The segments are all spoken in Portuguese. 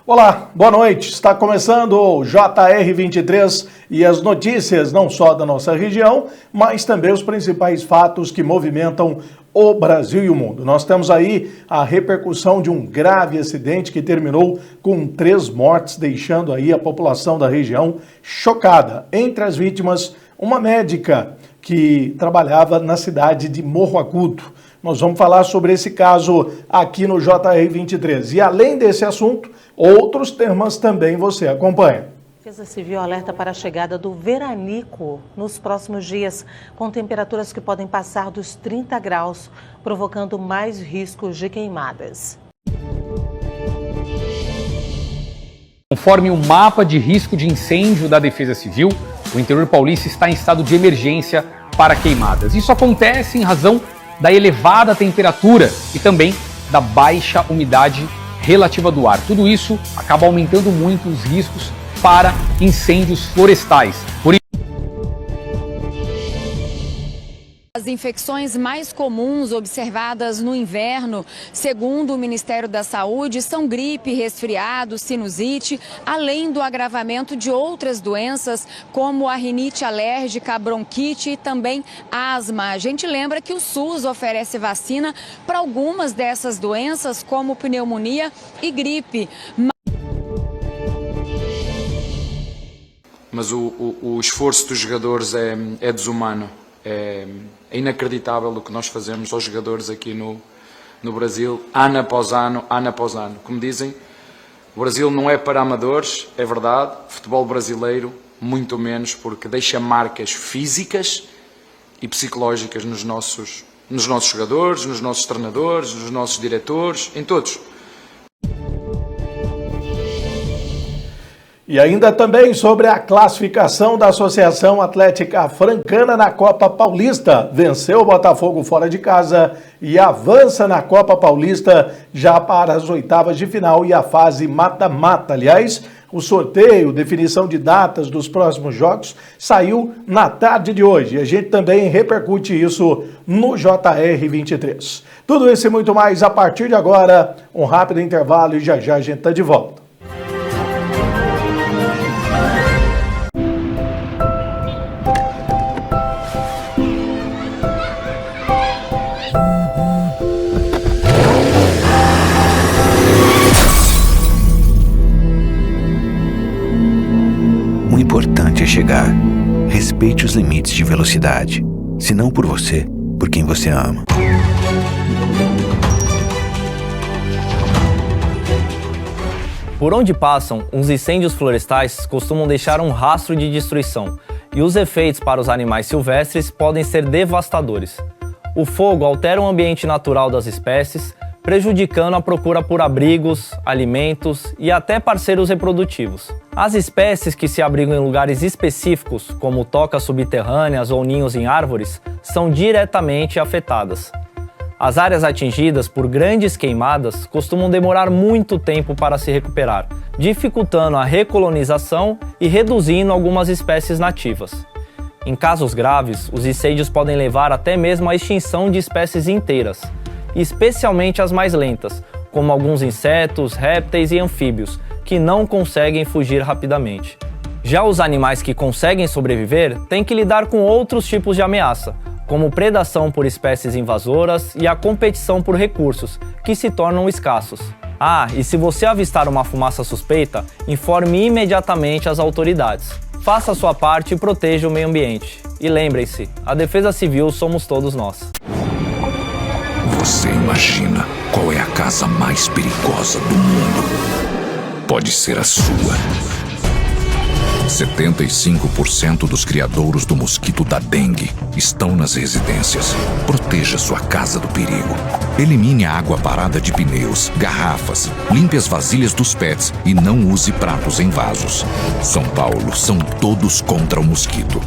Olá, boa noite. Está começando o JR23 e as notícias não só da nossa região, mas também os principais fatos que movimentam o Brasil e o mundo. Nós temos aí a repercussão de um grave acidente que terminou com 3 mortes, deixando aí a população da região chocada. Entre as vítimas, uma médica que trabalhava na cidade de Morro Agudo. Nós vamos falar sobre esse caso aqui no JR23. E além desse assunto, outros temas também você acompanha. A Defesa Civil alerta para a chegada do veranico nos próximos dias, com temperaturas que podem passar dos 30 graus, provocando mais riscos de queimadas. Conforme o mapa de risco de incêndio da Defesa Civil, o interior paulista está em estado de emergência para queimadas. Isso acontece em razão da elevada temperatura e também da baixa umidade relativa do ar. Tudo isso acaba aumentando muito os riscos para incêndios florestais. As infecções mais comuns observadas no inverno, segundo o Ministério da Saúde, são gripe, resfriado, sinusite, além do agravamento de outras doenças, como a rinite alérgica, a bronquite e também asma. A gente lembra que o SUS oferece vacina para algumas dessas doenças, como pneumonia e gripe. Mas o esforço dos jogadores é desumano. É inacreditável o que nós fazemos aos jogadores aqui no Brasil, ano após ano, ano após ano. Como dizem, o Brasil não é para amadores, é verdade. O futebol brasileiro, muito menos, porque deixa marcas físicas e psicológicas nos nossos jogadores, nos nossos treinadores, nos nossos diretores, em todos. E ainda também sobre a classificação da Associação Atlética Francana na Copa Paulista. Venceu o Botafogo fora de casa e avança na Copa Paulista já para as oitavas de final e a fase mata-mata. Aliás, o sorteio, definição de datas dos próximos jogos, saiu na tarde de hoje. A gente também repercute isso no JR23. Tudo isso e muito mais a partir de agora. Um rápido intervalo e já a gente está de volta. O importante é chegar. Respeite os limites de velocidade. Se não por você, por quem você ama. Por onde passam, os incêndios florestais costumam deixar um rastro de destruição, e os efeitos para os animais silvestres podem ser devastadores. O fogo altera o ambiente natural das espécies, prejudicando a procura por abrigos, alimentos e até parceiros reprodutivos. As espécies que se abrigam em lugares específicos, como tocas subterrâneas ou ninhos em árvores, são diretamente afetadas. As áreas atingidas por grandes queimadas costumam demorar muito tempo para se recuperar, dificultando a recolonização e reduzindo algumas espécies nativas. Em casos graves, os incêndios podem levar até mesmo à extinção de espécies inteiras, especialmente as mais lentas, como alguns insetos, répteis e anfíbios, que não conseguem fugir rapidamente. Já os animais que conseguem sobreviver têm que lidar com outros tipos de ameaça, como predação por espécies invasoras e a competição por recursos, que se tornam escassos. Ah, e se você avistar uma fumaça suspeita, informe imediatamente as autoridades. Faça a sua parte e proteja o meio ambiente. E lembrem-se, a Defesa Civil somos todos nós. Você imagina qual é a casa mais perigosa do mundo? Pode ser a sua. 75% dos criadouros do mosquito da dengue estão nas residências. Proteja sua casa do perigo. Elimine a água parada de pneus, garrafas, limpe as vasilhas dos pets e não use pratos em vasos. São Paulo, são todos contra o mosquito.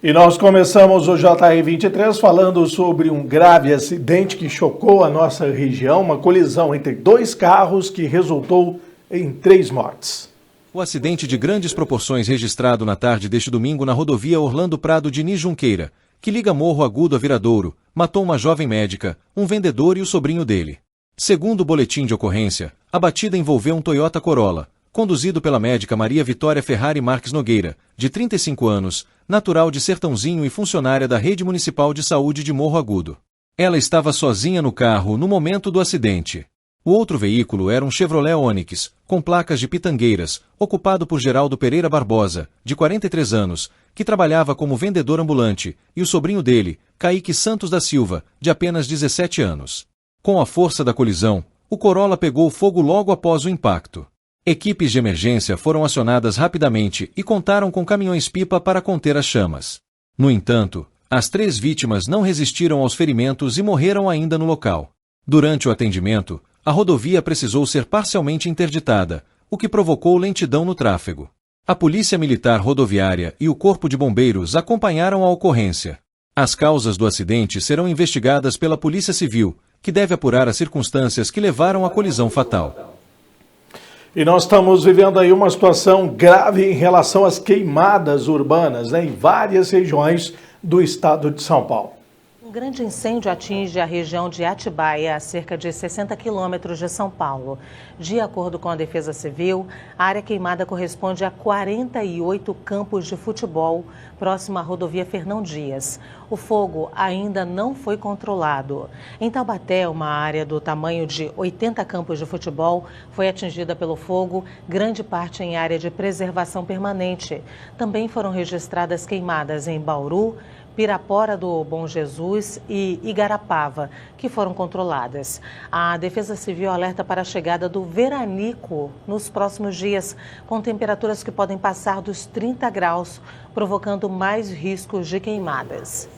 E nós começamos o JR23 falando sobre um grave acidente que chocou a nossa região, uma colisão entre 2 carros que resultou em 3 mortes. O acidente de grandes proporções registrado na tarde deste domingo na rodovia Orlando Prado Diniz Junqueira, que liga Morro Agudo a Viradouro, matou uma jovem médica, um vendedor e o sobrinho dele. Segundo o boletim de ocorrência, a batida envolveu um Toyota Corolla, conduzido pela médica Maria Vitória Ferrari Marques Nogueira, de 35 anos, natural de Sertãozinho e funcionária da Rede Municipal de Saúde de Morro Agudo. Ela estava sozinha no carro no momento do acidente. O outro veículo era um Chevrolet Onix, com placas de Pitangueiras, ocupado por Geraldo Pereira Barbosa, de 43 anos, que trabalhava como vendedor ambulante, e o sobrinho dele, Kaique Santos da Silva, de apenas 17 anos. Com a força da colisão, o Corolla pegou fogo logo após o impacto. Equipes de emergência foram acionadas rapidamente e contaram com caminhões-pipa para conter as chamas. No entanto, as 3 vítimas não resistiram aos ferimentos e morreram ainda no local. Durante o atendimento, a rodovia precisou ser parcialmente interditada, o que provocou lentidão no tráfego. A Polícia Militar Rodoviária e o Corpo de Bombeiros acompanharam a ocorrência. As causas do acidente serão investigadas pela Polícia Civil, que deve apurar as circunstâncias que levaram à colisão fatal. E nós estamos vivendo aí uma situação grave em relação às queimadas urbanas, né, em várias regiões do estado de São Paulo. Um grande incêndio atinge a região de Atibaia, a cerca de 60 quilômetros de São Paulo. De acordo com a Defesa Civil, a área queimada corresponde a 48 campos de futebol, próximo à rodovia Fernão Dias. O fogo ainda não foi controlado. Em Taubaté, uma área do tamanho de 80 campos de futebol foi atingida pelo fogo, grande parte em área de preservação permanente. Também foram registradas queimadas em Bauru, Pirapora do Bom Jesus e Igarapava, que foram controladas. A Defesa Civil alerta para a chegada do veranico nos próximos dias, com temperaturas que podem passar dos 30 graus, provocando mais riscos de queimadas.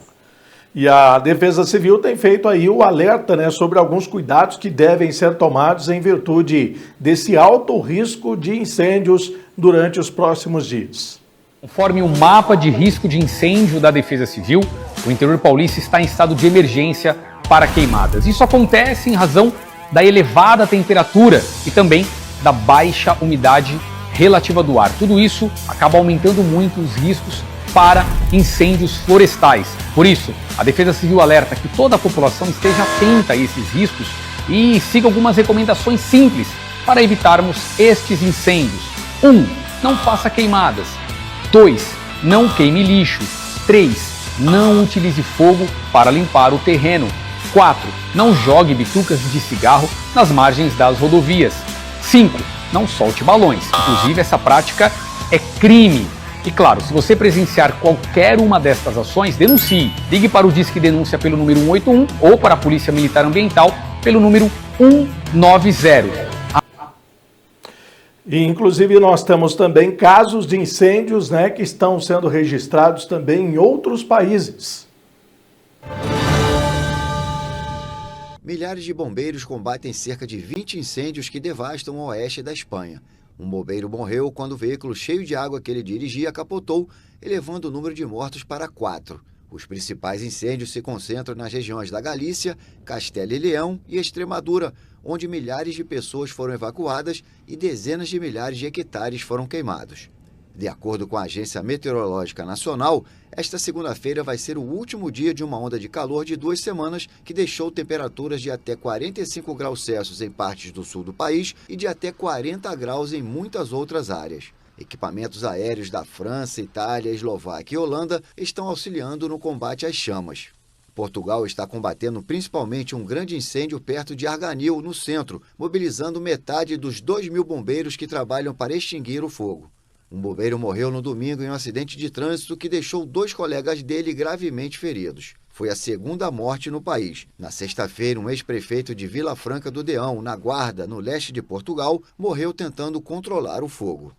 E a Defesa Civil tem feito aí o alerta, né, sobre alguns cuidados que devem ser tomados em virtude desse alto risco de incêndios durante os próximos dias. Conforme o mapa de risco de incêndio da Defesa Civil, o interior paulista está em estado de emergência para queimadas. Isso acontece em razão da elevada temperatura e também da baixa umidade relativa do ar. Tudo isso acaba aumentando muito os riscos para incêndios florestais. Por isso, a Defesa Civil alerta que toda a população esteja atenta a esses riscos e siga algumas recomendações simples para evitarmos estes incêndios. 1. Não faça queimadas. 2. Não queime lixo. 3. Não utilize fogo para limpar o terreno. 4. Não jogue bitucas de cigarro nas margens das rodovias. 5. Não solte balões. Inclusive, essa prática é crime. E claro, se você presenciar qualquer uma destas ações, denuncie. Ligue para o Disque Denúncia pelo número 181 ou para a Polícia Militar Ambiental pelo número 190. E, inclusive, nós temos também casos de incêndios, né, que estão sendo registrados também em outros países. Milhares de bombeiros combatem cerca de 20 incêndios que devastam o oeste da Espanha. Um bombeiro morreu quando o veículo cheio de água que ele dirigia capotou, elevando o número de mortos para 4. Os principais incêndios se concentram nas regiões da Galícia, Castela e Leão e Extremadura, onde milhares de pessoas foram evacuadas e dezenas de milhares de hectares foram queimados. De acordo com a Agência Meteorológica Nacional, esta segunda-feira vai ser o último dia de uma onda de calor de 2 semanas que deixou temperaturas de até 45 graus Celsius em partes do sul do país e de até 40 graus em muitas outras áreas. Equipamentos aéreos da França, Itália, Eslováquia e Holanda estão auxiliando no combate às chamas. Portugal está combatendo principalmente um grande incêndio perto de Arganil, no centro, mobilizando metade dos 2.000 bombeiros que trabalham para extinguir o fogo. Um bombeiro morreu no domingo em um acidente de trânsito que deixou 2 colegas dele gravemente feridos. Foi a segunda morte no país. Na sexta-feira, um ex-prefeito de Vila Franca do Deão, na Guarda, no leste de Portugal, morreu tentando controlar o fogo.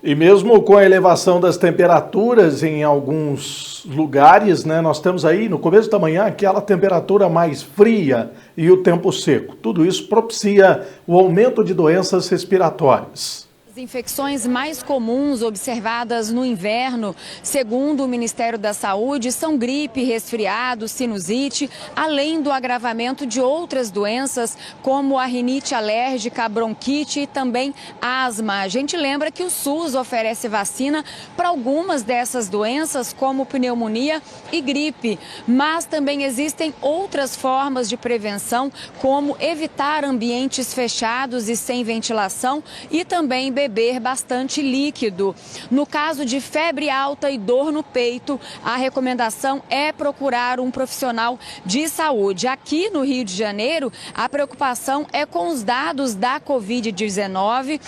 E mesmo com a elevação das temperaturas em alguns lugares, né, nós temos aí no começo da manhã aquela temperatura mais fria e o tempo seco. Tudo isso propicia o aumento de doenças respiratórias. As Infecções mais comuns observadas no inverno, segundo o Ministério da Saúde, são gripe, resfriado, sinusite, além do agravamento de outras doenças, como a rinite alérgica, a bronquite e também asma. A gente lembra que o SUS oferece vacina para algumas dessas doenças, como pneumonia e gripe, mas também existem outras formas de prevenção, como evitar ambientes fechados e sem ventilação e também beber bastante líquido. No caso de febre alta e dor no peito, a recomendação é procurar um profissional de saúde. Aqui no Rio de Janeiro, a preocupação é com os dados da Covid-19.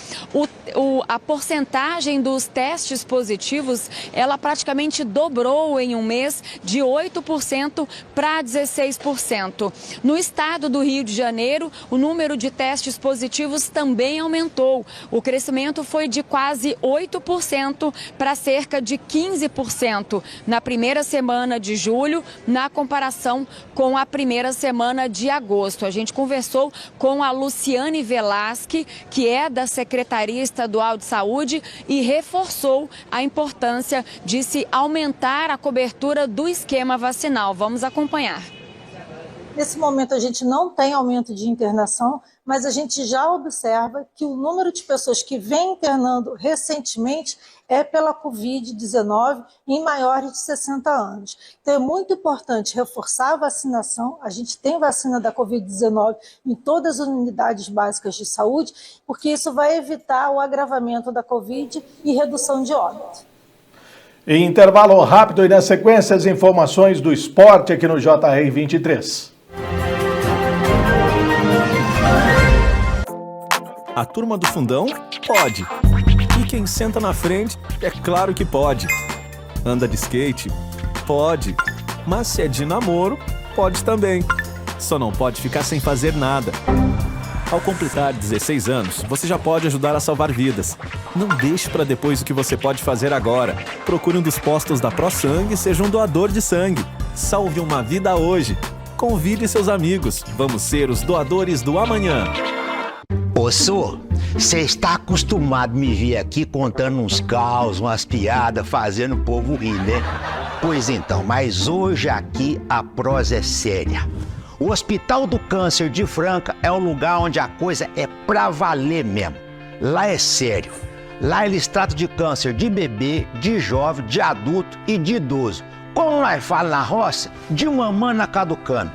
A porcentagem dos testes positivos, ela praticamente dobrou em um mês, de 8% para 16%. No estado do Rio de Janeiro, o número de testes positivos também aumentou. O crescimento foi de quase 8% para cerca de 15% na primeira semana de julho, na comparação com a primeira semana de agosto. A gente conversou com a Luciane Velasque, que é da Secretaria Estadual de Saúde, e reforçou a importância de se aumentar a cobertura do esquema vacinal. Vamos acompanhar. Nesse momento, a gente não tem aumento de internação, mas a gente já observa que o número de pessoas que vem internando recentemente é pela Covid-19 em maiores de 60 anos. Então, é muito importante reforçar a vacinação. A gente tem vacina da Covid-19 em todas as unidades básicas de saúde, porque isso vai evitar o agravamento da Covid e redução de óbito. Em intervalo rápido e na sequência, as informações do esporte aqui no JR 23. A turma do fundão pode. E quem senta na frente, é claro que pode. Anda de skate? Pode. Mas se é de namoro, pode também. Só não pode ficar sem fazer nada. Ao completar 16 anos, você já pode ajudar a salvar vidas. Não deixe para depois o que você pode fazer agora. Procure um dos postos da ProSangue e seja um doador de sangue. Salve uma vida hoje. Convide seus amigos. Vamos ser os doadores do amanhã. Ô, Sô, você está acostumado a me ver aqui contando uns caos, umas piadas, fazendo o povo rir, né? Pois então, mas hoje aqui a prosa é séria. O Hospital do Câncer de Franca é um lugar onde a coisa é pra valer mesmo. Lá é sério. Lá eles tratam de câncer de bebê, de jovem, de adulto e de idoso. Como nós falamos na roça, de uma mana caducando.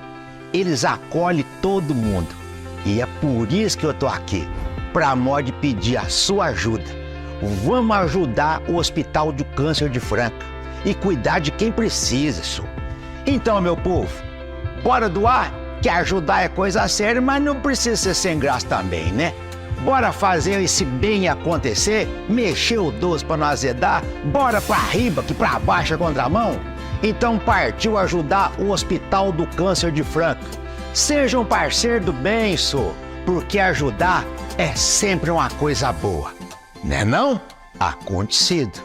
Eles acolhem todo mundo. E é por isso que eu tô aqui, pra modo de pedir a sua ajuda. Vamos ajudar o Hospital do Câncer de Franca e cuidar de quem precisa, só. Então, meu povo, bora doar? Que ajudar é coisa séria, mas não precisa ser sem graça também, né? Bora fazer esse bem acontecer? Mexer o doce pra não azedar? Bora pra riba, que pra baixo é contramão? Então partiu ajudar o Hospital do Câncer de Franca. Seja um parceiro do bem, só, porque ajudar é sempre uma coisa boa. Né não? Acontecido.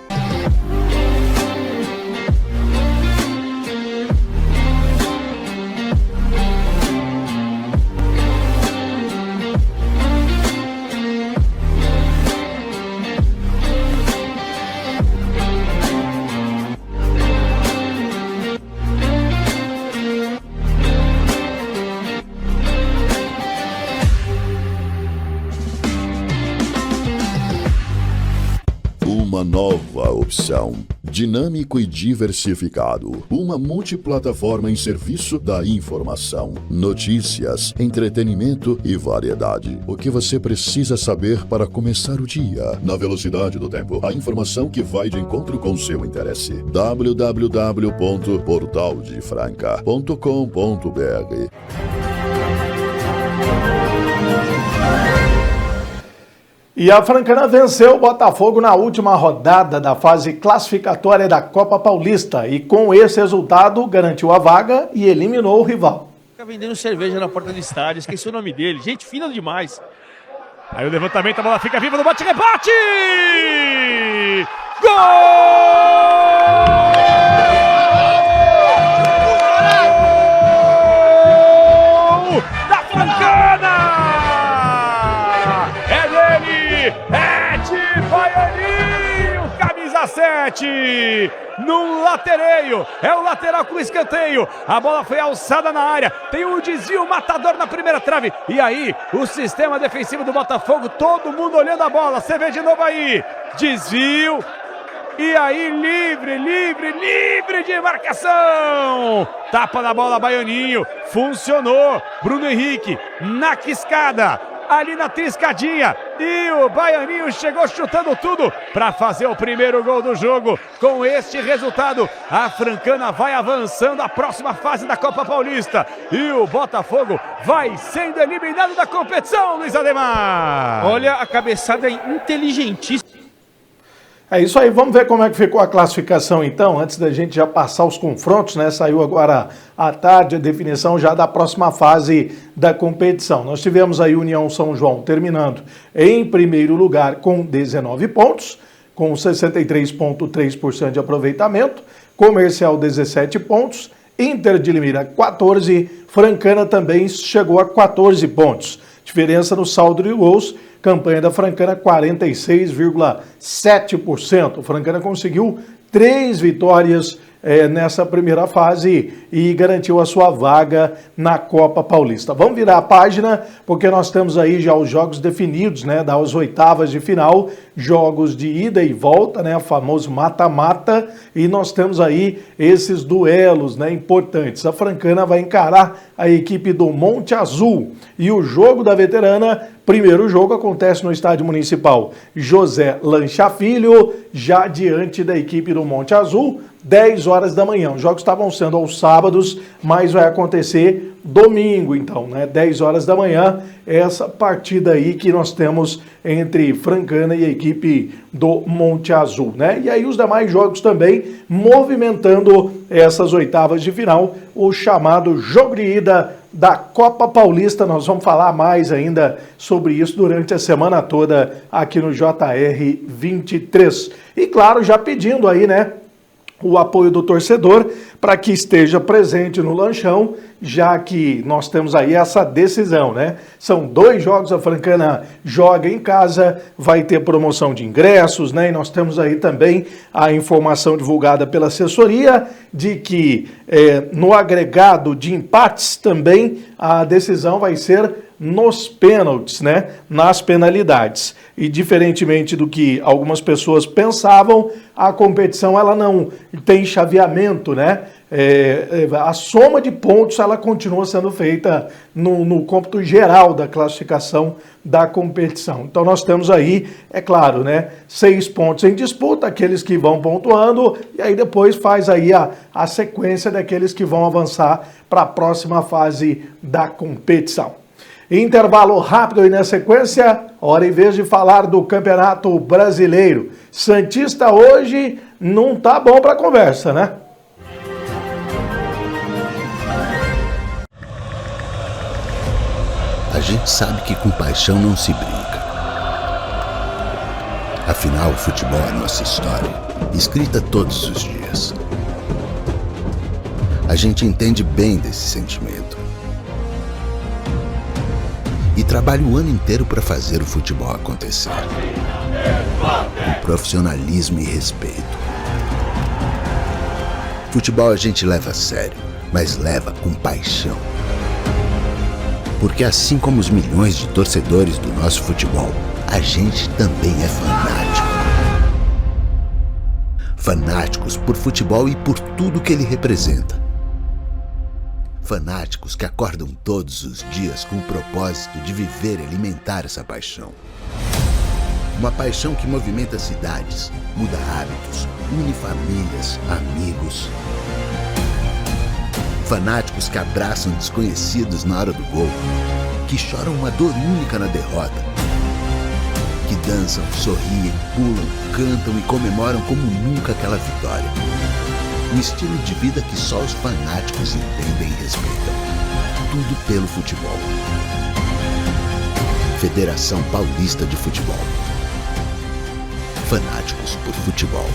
Uma nova opção, dinâmico e diversificado, uma multiplataforma em serviço da informação, notícias, entretenimento e variedade. O que você precisa saber para começar o dia, na velocidade do tempo, a informação que vai de encontro com seu interesse. www.portaldefranca.com.br. E a Francana venceu o Botafogo na última rodada da fase classificatória da Copa Paulista e com esse resultado garantiu a vaga e eliminou o rival. Fica vendendo cerveja na porta do estádio, esqueci o nome dele, gente fina demais. Aí o levantamento, a bola fica viva no bate-rebate! Gol! Da Francana! É dele! É de 17. Num latereio, é o lateral com escanteio, a bola foi alçada na área, tem um desvio matador na primeira trave, e aí o sistema defensivo do Botafogo, todo mundo olhando a bola, você vê de novo aí, desvio, e aí livre de marcação, tapa na bola Baianinho, funcionou, Bruno Henrique na quiscada, ali na triscadinha, e o Baianinho chegou chutando tudo para fazer o primeiro gol do jogo. Com este resultado, a Francana vai avançando à próxima fase da Copa Paulista e o Botafogo vai sendo eliminado da competição, Luiz Ademar. Olha a cabeçada inteligentíssima. É isso aí, vamos ver como é que ficou a classificação então, antes da gente já passar os confrontos, né? Saiu agora à tarde a definição já da próxima fase da competição. Nós tivemos aí União São João terminando em primeiro lugar com 19 pontos, com 63,3% de aproveitamento, Comercial 17 pontos, Inter de Limeira 14, Francana também chegou a 14 pontos. Diferença no saldo de gols, campanha da Francana 46,7%. Francana conseguiu 3 vitórias nessa primeira fase e garantiu a sua vaga na Copa Paulista. Vamos virar a página, porque nós temos aí já os jogos definidos, né, das oitavas de final, jogos de ida e volta, né, o famoso mata-mata, e nós temos aí esses duelos, né, importantes. A Francana vai encarar a equipe do Monte Azul e o jogo da veterana, primeiro jogo acontece no Estádio Municipal José Lancha Filho, já diante da equipe do Monte Azul, 10 horas da manhã. Os jogos estavam sendo aos sábados, mas vai acontecer domingo, então, né? 10 horas da manhã, essa partida aí que nós temos entre Francana e a equipe do Monte Azul, né? E aí os demais jogos também movimentando essas oitavas de final, o chamado jogo de ida da Copa Paulista. Nós vamos falar mais ainda sobre isso durante a semana toda aqui no JR 23. E claro, já pedindo aí, né, o apoio do torcedor para que esteja presente no lanchão, já que nós temos aí essa decisão, né? São 2 jogos, a Francana joga em casa, vai ter promoção de ingressos, né? E nós temos aí também a informação divulgada pela assessoria de que no agregado de empates também a decisão vai ser nos pênaltis, né? Nas penalidades. E diferentemente do que algumas pessoas pensavam, a competição ela não tem chaveamento, né? A soma de pontos ela continua sendo feita no cômputo geral da classificação da competição. Então nós temos aí, é claro, né, 6 pontos em disputa, aqueles que vão pontuando, e aí depois faz aí a sequência daqueles que vão avançar para a próxima fase da competição. Intervalo rápido aí na sequência, hora e vez de falar do Campeonato Brasileiro. Santista hoje não tá bom para conversa, né? A gente sabe que com paixão não se brinca. Afinal, o futebol é nossa história, escrita todos os dias. A gente entende bem desse sentimento. E trabalha o ano inteiro para fazer o futebol acontecer. Com profissionalismo e respeito. Futebol a gente leva a sério, mas leva com paixão. Porque assim como os milhões de torcedores do nosso futebol, a gente também é fanático. Fanáticos por futebol e por tudo que ele representa. Fanáticos que acordam todos os dias com o propósito de viver e alimentar essa paixão. Uma paixão que movimenta cidades, muda hábitos, une famílias, amigos. Fanáticos que abraçam desconhecidos na hora do gol, que choram uma dor única na derrota, que dançam, sorriem, pulam, cantam e comemoram como nunca aquela vitória. Um estilo de vida que só os fanáticos entendem e respeitam. Tudo pelo futebol. Federação Paulista de Futebol. Fanáticos por futebol.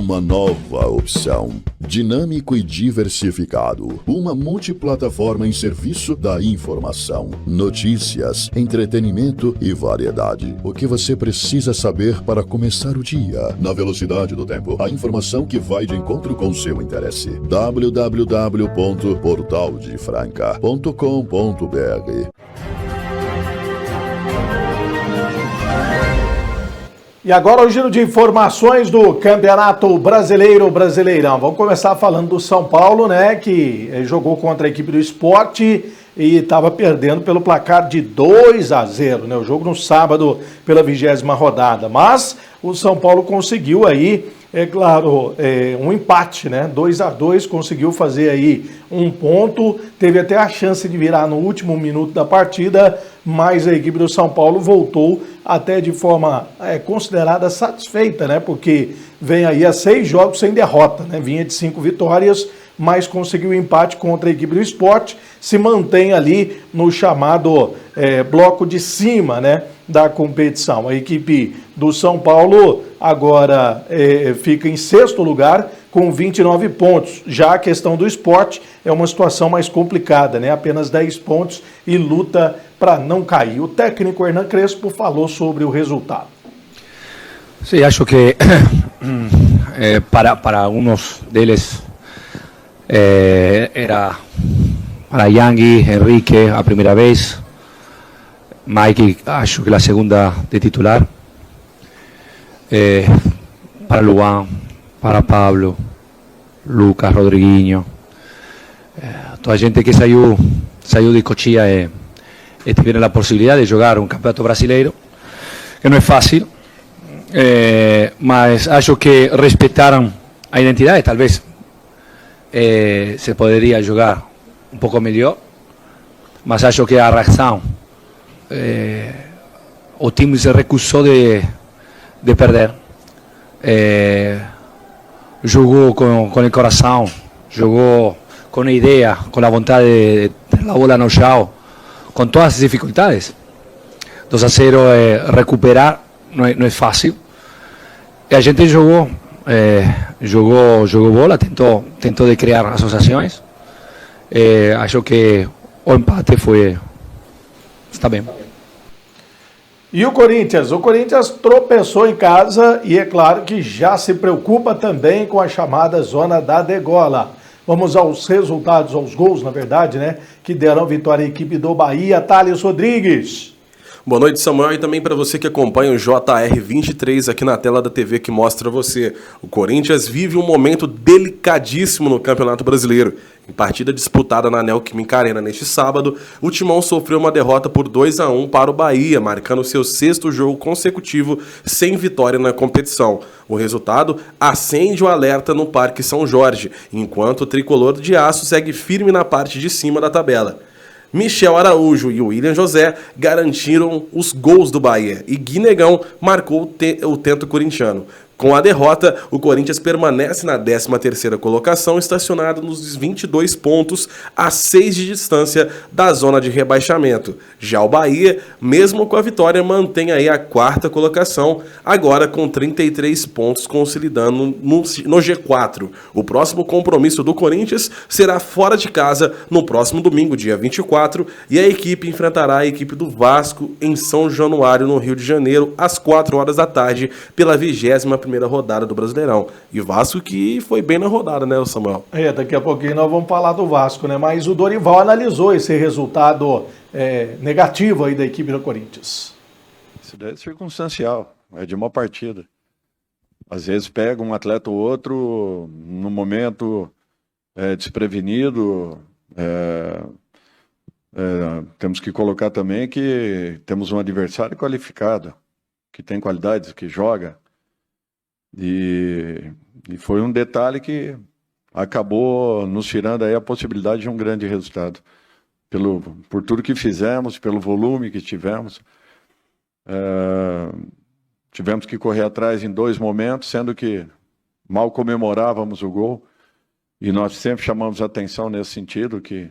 Uma nova opção. Dinâmico e diversificado. Uma multiplataforma em serviço da informação, notícias, entretenimento e variedade. O que você precisa saber para começar o dia. Na velocidade do tempo. A informação que vai de encontro com seu interesse. www.portaldefranca.com.br. E agora o giro de informações do Campeonato Brasileiro Brasileirão. Vamos começar falando do São Paulo, né, que jogou contra a equipe do Sport e estava perdendo pelo placar de 2-0, né, o jogo no sábado pela 20ª rodada. Mas o São Paulo conseguiu aí, é claro, um empate, né, 2-2, conseguiu fazer aí um ponto, teve até a chance de virar no último minuto da partida, mas a equipe do São Paulo voltou até de forma considerada satisfeita, né? Porque vem aí a 6 jogos sem derrota, né? Vinha de 5 vitórias, mas conseguiu empate contra a equipe do Sport, se mantém ali no chamado bloco de cima, né, da competição. A equipe do São Paulo agora fica em 6º lugar com 29 pontos. Já a questão do Sport é uma situação mais complicada, né? Apenas 10 pontos e luta para não cair. O técnico Hernan Crespo falou sobre o resultado. Sí, acho que para algunos deles era para Yangui, Enrique a primeira vez, Mike acho que a segunda de titular, para Luan, para Pablo, Lucas, Rodriguinho, toda a gente que saiu de Cochia tiveram a possibilidade de jogar um campeonato brasileiro, que não é fácil, mas acho que respeitaram a identidade. Talvez se poderia jogar um pouco melhor, mas acho que a reação, o time se recusou de perder, jogou com o coração, jogou com a ideia, com a vontade de ter a bola no chão, com todas as dificuldades. 2-0, recuperar não é fácil. E a gente jogou bola, tentou de criar associações. Acho que o empate está bem. E o Corinthians? O Corinthians tropeçou em casa e é claro que já se preocupa também com a chamada zona da degola. Vamos aos resultados, aos gols, na verdade, né? Que deram vitória à equipe do Bahia. Thales Rodrigues. Boa noite, Samuel, e também para você que acompanha o JR23 aqui na tela da TV que mostra você. O Corinthians vive um momento delicadíssimo no Campeonato Brasileiro. Em partida disputada na Neoquímica Arena neste sábado, o Timão sofreu uma derrota por 2-1 para o Bahia, marcando seu 6º jogo consecutivo sem vitória na competição. O resultado acende o alerta no Parque São Jorge, enquanto o tricolor de aço segue firme na parte de cima da tabela. Michel Araújo e William José garantiram os gols do Bahia e Gui Negão marcou o tento corintiano. Com a derrota, o Corinthians permanece na 13ª colocação, estacionado nos 22 pontos, a 6 de distância da zona de rebaixamento. Já o Bahia, mesmo com a vitória, mantém aí a 4ª colocação, agora com 33 pontos, consolidando no G4. O próximo compromisso do Corinthians será fora de casa no próximo domingo, dia 24, e a equipe enfrentará a equipe do Vasco em São Januário, no Rio de Janeiro, às 4 horas da tarde, pela 21ª rodada do Brasileirão. E o Vasco que foi bem na rodada, né, Samuel? Daqui a pouquinho nós vamos falar do Vasco, né? Mas o Dorival analisou esse resultado negativo aí da equipe do Corinthians. Isso daí é circunstancial, é de uma partida. Às vezes pega um atleta ou outro no momento desprevenido. Temos que colocar também que temos um adversário qualificado, que tem qualidades, que joga. E foi um detalhe que acabou nos tirando aí a possibilidade de um grande resultado. Por tudo que fizemos, pelo volume que tivemos. Tivemos que correr atrás em 2 momentos, sendo que mal comemorávamos o gol. E nós sempre chamamos a atenção nesse sentido, que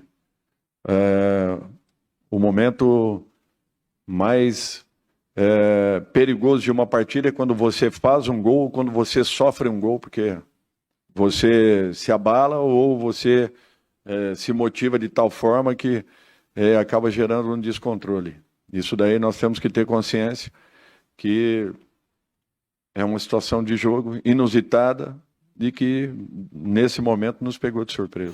o momento mais perigoso de uma partida é quando você faz um gol, quando você sofre um gol, porque você se abala ou você se motiva de tal forma que acaba gerando um descontrole. Isso daí nós temos que ter consciência que é uma situação de jogo inusitada e que nesse momento nos pegou de surpresa.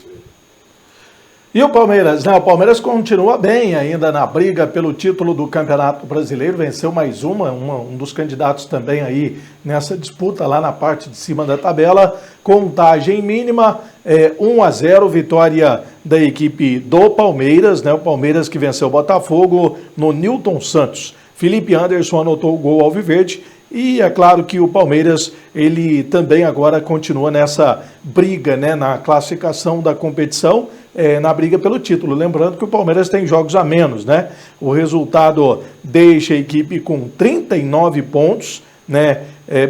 E o Palmeiras, né? O Palmeiras continua bem ainda na briga pelo título do Campeonato Brasileiro, venceu mais um dos candidatos também aí nessa disputa lá na parte de cima da tabela, contagem mínima, 1-0, vitória da equipe do Palmeiras, né? O Palmeiras que venceu o Botafogo no Newton Santos. Felipe Anderson anotou o gol alviverde. E é claro que o Palmeiras, ele também agora continua nessa briga, né, na classificação da competição, na briga pelo título. Lembrando que o Palmeiras tem jogos a menos, né? O resultado deixa a equipe com 39 pontos, né,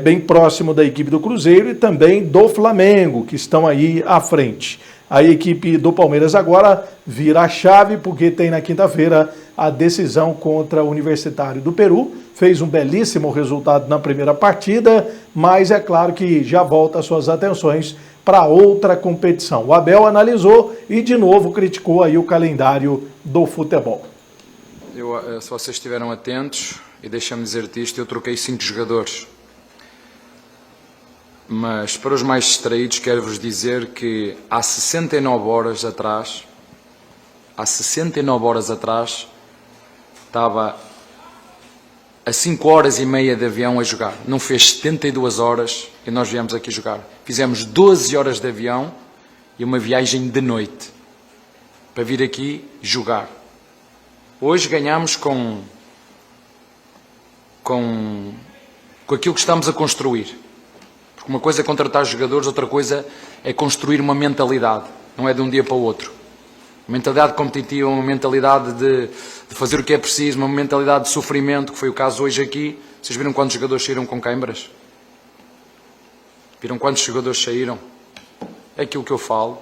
bem próximo da equipe do Cruzeiro e também do Flamengo, que estão aí à frente. A equipe do Palmeiras agora vira a chave, porque tem na quinta-feira a decisão contra o Universitário do Peru. Fez um belíssimo resultado na primeira partida, mas é claro que já volta suas atenções para outra competição. O Abel analisou e de novo criticou aí o calendário do futebol. Se vocês estiveram atentos, e deixa-me dizer-te isto, eu troquei 5 jogadores. Mas para os mais distraídos quero-vos dizer que há 69 horas atrás, estava a 5 horas e meia de avião a jogar. Não fez 72 horas e nós viemos aqui jogar. Fizemos 12 horas de avião e uma viagem de noite para vir aqui jogar. Hoje ganhamos com aquilo que estamos a construir. Porque uma coisa é contratar jogadores, outra coisa é construir uma mentalidade. Não é de um dia para o outro. Uma mentalidade competitiva, uma mentalidade de fazer o que é preciso, uma mentalidade de sofrimento, que foi o caso hoje aqui. Vocês viram quantos jogadores saíram com câimbras? Viram quantos jogadores saíram? É aquilo que eu falo.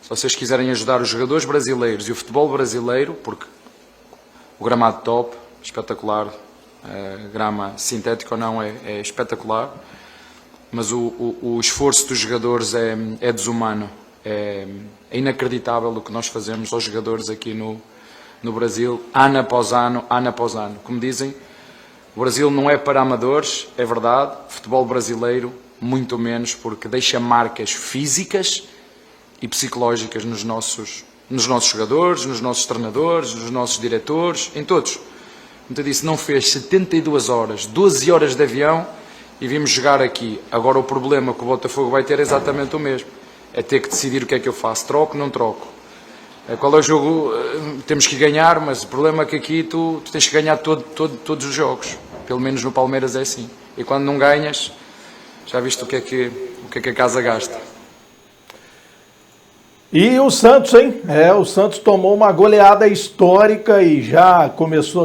Se vocês quiserem ajudar os jogadores brasileiros e o futebol brasileiro, porque o gramado top, espetacular, grama sintética ou não, é espetacular, mas o esforço dos jogadores é desumano. É inacreditável o que nós fazemos aos jogadores aqui no Brasil, ano após ano, ano após ano. Como dizem, o Brasil não é para amadores, é verdade. O futebol brasileiro, muito menos, porque deixa marcas físicas e psicológicas nos nossos jogadores, nos nossos treinadores, nos nossos diretores, em todos. Como eu disse, não fez 72 horas, 12 horas de avião e vimos jogar aqui. Agora o problema que o Botafogo vai ter é exatamente o mesmo. É ter que decidir o que é que eu faço. Troco, não troco. Qual é o jogo? Temos que ganhar, mas o problema é que aqui tu tens que ganhar todos os jogos. Pelo menos no Palmeiras é assim. E quando não ganhas, já viste o que é que a casa gasta. E o Santos, hein? O Santos tomou uma goleada histórica e já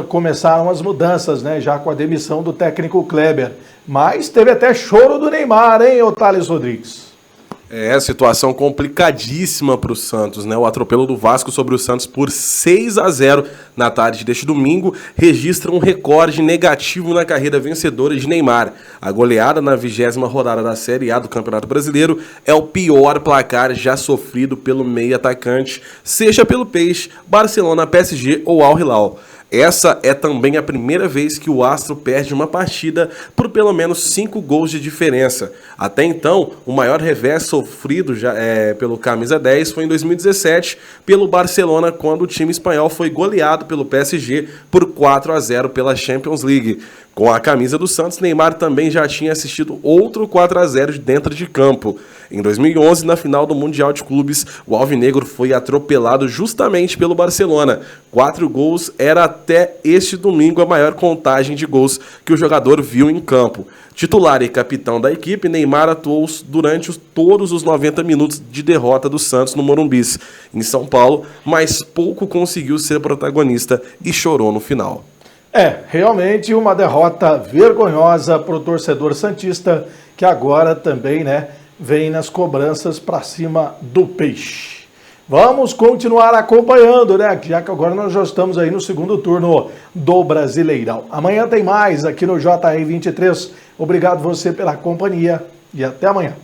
começaram as mudanças, né? Já com a demissão do técnico Kleber. Mas teve até choro do Neymar, hein, ô Thales Rodrigues? Situação complicadíssima para o Santos, né? O atropelo do Vasco sobre o Santos por 6-0 na tarde deste domingo registra um recorde negativo na carreira vencedora de Neymar. A goleada na 20ª rodada da Série A do Campeonato Brasileiro é o pior placar já sofrido pelo meio atacante, seja pelo Peixe, Barcelona, PSG ou Al Hilal. Essa é também a primeira vez que o Astro perde uma partida por pelo menos 5 gols de diferença. Até então, o maior revés sofrido pelo camisa 10 foi em 2017 pelo Barcelona, quando o time espanhol foi goleado pelo PSG por 4-0 pela Champions League. Com a camisa do Santos, Neymar também já tinha assistido outro 4-0 dentro de campo. Em 2011, na final do Mundial de Clubes, o alvinegro foi atropelado justamente pelo Barcelona. 4 gols era até este domingo a maior contagem de gols que o jogador viu em campo. Titular e capitão da equipe, Neymar atuou durante todos os 90 minutos de derrota do Santos no Morumbi, em São Paulo, mas pouco conseguiu ser protagonista e chorou no final. Realmente uma derrota vergonhosa para o torcedor santista, que agora também, né, vem nas cobranças para cima do Peixe. Vamos continuar acompanhando, né? Já que agora nós já estamos aí no segundo turno do Brasileirão. Amanhã tem mais aqui no JR 23. Obrigado você pela companhia e até amanhã.